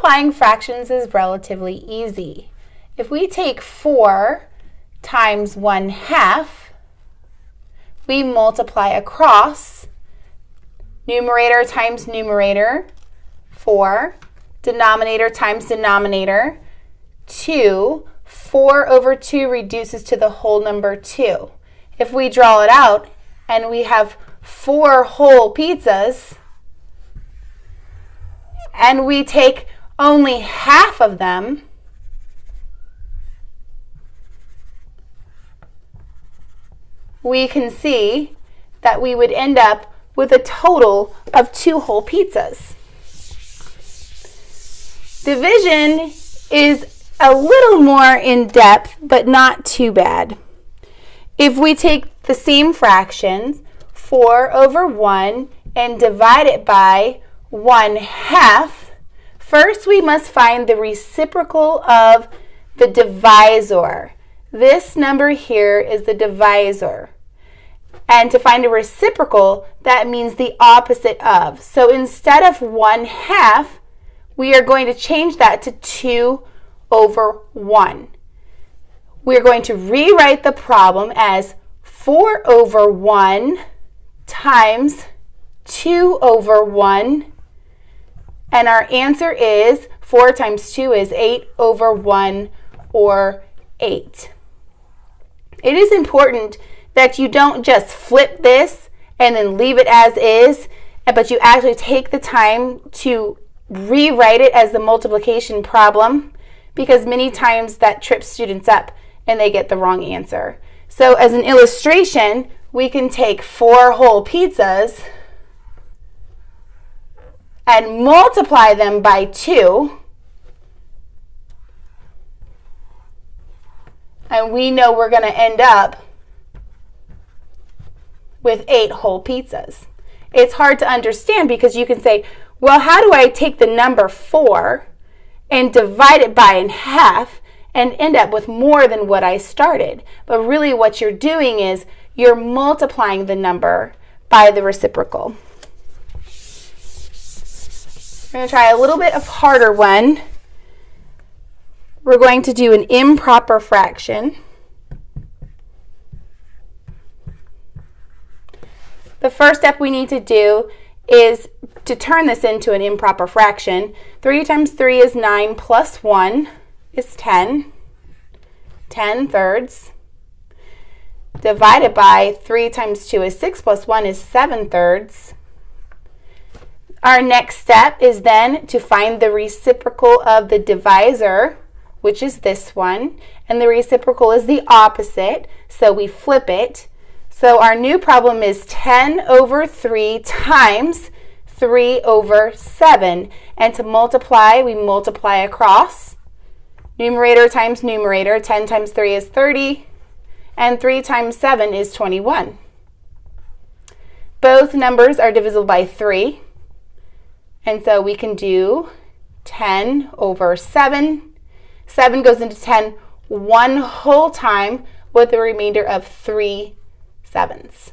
Multiplying fractions is relatively easy. If we take 4 times 1/2, we multiply across numerator times numerator, 4, denominator times denominator, 2. 4 over 2 reduces to the whole number 2. If we draw it out and we have 4 whole pizzas and we take only half of them, we can see that we would end up with a total of 2 whole pizzas. Division is a little more in depth, but not too bad. If we take the same fractions, 4 over 1, and divide it by 1/2, first we must find the reciprocal of the divisor. This number here is the divisor. And to find a reciprocal, that means the opposite of. So instead of 1/2, we are going to change that to 2 over 1. We're going to rewrite the problem as 4 over 1 times 2 over 1. And our answer is 4 times 2 is 8 over 1, or 8. It is important that you don't just flip this and then leave it as is, but you actually take the time to rewrite it as the multiplication problem, because many times that trips students up and they get the wrong answer. So as an illustration, we can take 4 whole pizzas and multiply them by 2. And we know we're going to end up with 8 whole pizzas. It's hard to understand because you can say, well, how do I take the number 4 and divide it by in half and end up with more than what I started? But really what you're doing is you're multiplying the number by the reciprocal. We're going to try a little bit of harder one. We're going to do an improper fraction. The first step we need to do is to turn this into an improper fraction. 3 times 3 is 9 plus 1 is 10. 10 thirds. Divided by 3 times 2 is 6 plus 1 is 7 thirds. Our next step is then to find the reciprocal of the divisor, which is this one, and the reciprocal is the opposite, so we flip it. So our new problem is 10 over 3 times 3 over 7. And to multiply, we multiply across. Numerator times numerator, 10 times 3 is 30, and 3 times 7 is 21. Both numbers are divisible by 3, and so we can do 10 over 7. 7 goes into 10 one whole time with a remainder of 3 7s.